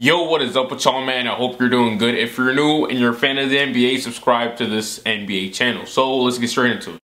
Yo, what is up with y'all, man? I hope you're doing good. If you're new and you're a fan of the NBA, subscribe to this NBA channel. So let's get straight into it.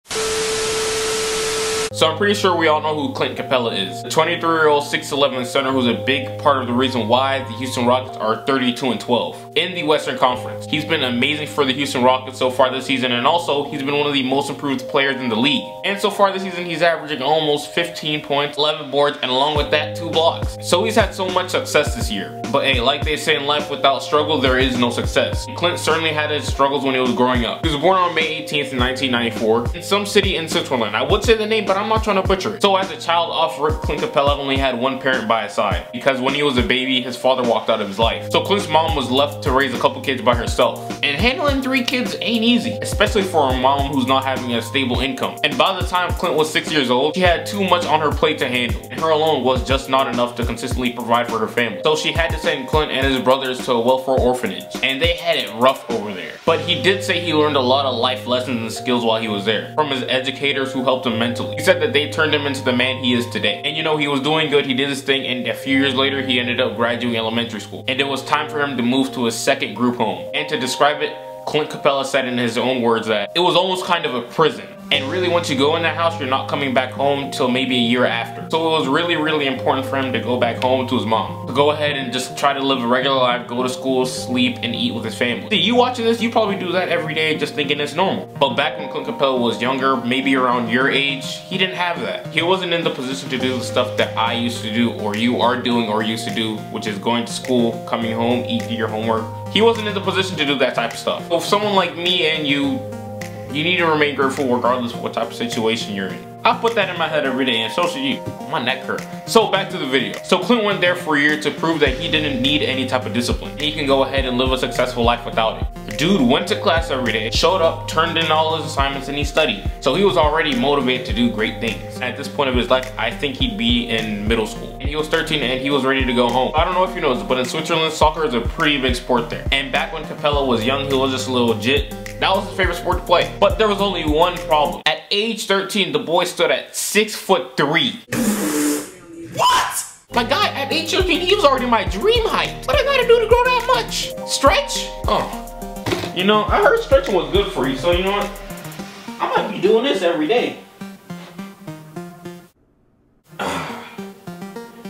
So I'm pretty sure we all know who Clint Capela is. The 23-year-old 6'11" center who's a big part of the reason why the Houston Rockets are 32-12 in the Western Conference. He's been amazing for the Houston Rockets so far this season, and also he's been one of the most improved players in the league. And so far this season he's averaging almost 15 points, 11 boards, and along with that 2 blocks. So he's had so much success this year. But hey, like they say in life, without struggle there is no success. Clint certainly had his struggles when he was growing up. He was born on May 18th in 1994 in some city in Switzerland. I would say the name, but I'm not trying to butcher it. So as a child off rip, Clint Capela only had one parent by his side, because when he was a baby his father walked out of his life. So Clint's mom was left to raise a couple kids by herself. And handling 3 kids ain't easy, especially for a mom who's not having a stable income. And by the time Clint was 6 years old, she had too much on her plate to handle, and her alone was just not enough to consistently provide for her family. So she had to send Clint and his brothers to a welfare orphanage, and they had it rough over there. But he did say he learned a lot of life lessons and skills while he was there, from his educators who helped him mentally. He said that they turned him into the man he is today. And you know, he was doing good, he did his thing, and a few years later he ended up graduating elementary school. And it was time for him to move to his second group home. And to describe it, Clint Capela said in his own words that it was almost kind of a prison. And really, once you go in that house, you're not coming back home till maybe a year after. So it was really important for him to go back home to his mom, to go ahead and just try to live a regular life, go to school, sleep, and eat with his family. See, you watching this, you probably do that every day just thinking it's normal. But back when Clint Capela was younger, maybe around your age, he didn't have that. He wasn't in the position to do the stuff that I used to do, or you are doing or used to do, which is going to school, coming home, eating your homework. He wasn't in the position to do that type of stuff. So if someone like me and you need to remain grateful regardless of what type of situation you're in. I put that in my head every day, and so should you. My neck hurt. So back to the video. So Clint went there for a year to prove that he didn't need any type of discipline. And he can go ahead and live a successful life without it. The dude went to class every day, showed up, turned in all his assignments, and he studied. So he was already motivated to do great things. At this point of his life, I think he'd be in middle school. And he was 13 and he was ready to go home. I don't know if you know this, but in Switzerland, soccer is a pretty big sport there. And back when Capela was young, he was just a little jit. That was his favorite sport to play. But there was only one problem. At age 13, the boy stood at 6'3". What? My guy, at age 13, he was already my dream height. What I gotta do to grow that much? Stretch? Oh. You know, I heard stretching was good for you, so you know what? I might be doing this every day.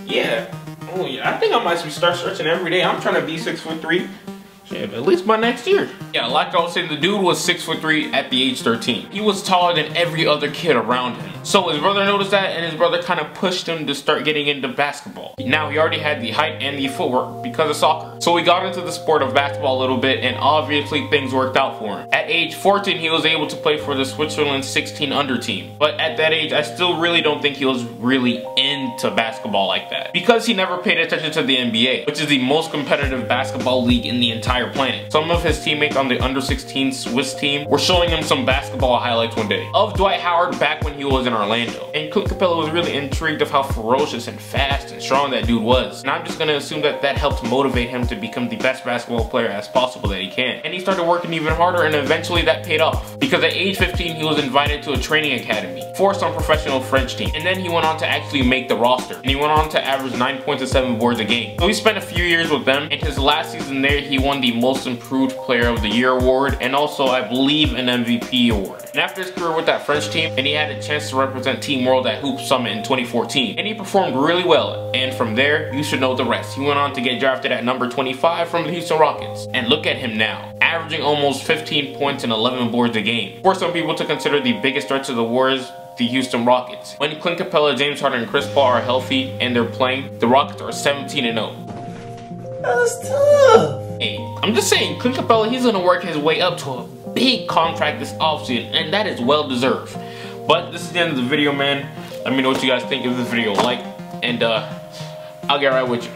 Yeah. Oh yeah, I think I might start stretching every day. I'm trying to be 6'3". Shit, at least by next year. Yeah, like I was saying, the dude was 6'3" at the age 13. He was taller than every other kid around him. So his brother noticed that, and his brother kind of pushed him to start getting into basketball. Now he already had the height and the footwork because of soccer. So he got into the sport of basketball a little bit, and obviously things worked out for him. At age 14, he was able to play for the Switzerland 16 under team. But at that age, I still really don't think he was really into basketball like that, because he never paid attention to the NBA, which is the most competitive basketball league in the entire planet. Some of his teammates on the under 16 Swiss team were showing him some basketball highlights one day of Dwight Howard back when he was in Orlando. And Clint Capela was really intrigued of how ferocious and fast and strong that dude was. And I'm just gonna assume that that helped motivate him to become the best basketball player as possible that he can. And he started working even harder, and eventually that paid off. Because at age 15, he was invited to a training academy for some professional French team. And then he went on to actually make the roster. And he went on to average 9 points and 7 boards a game. So he spent a few years with them, and his last season there, he won the Most Improved Player of the Year award, and also I believe an MVP award. And after his career with that French team, and he had a chance to represent Team World at Hoop Summit in 2014, and he performed really well. And from there, you should know the rest. He went on to get drafted at number 25 from the Houston Rockets. And look at him now, averaging almost 15 points and 11 boards a game. For some people to consider the biggest threat to the Warriors, the Houston Rockets. When Clint Capela, James Harden, and Chris Paul are healthy and they're playing, the Rockets are 17-0. That's tough. Hey, I'm just saying, Clint Capela, he's gonna work his way up to a big contract this offseason, and that is well deserved. But this is the end of the video, man. Let me know what you guys think of this video, and I'll get right with you.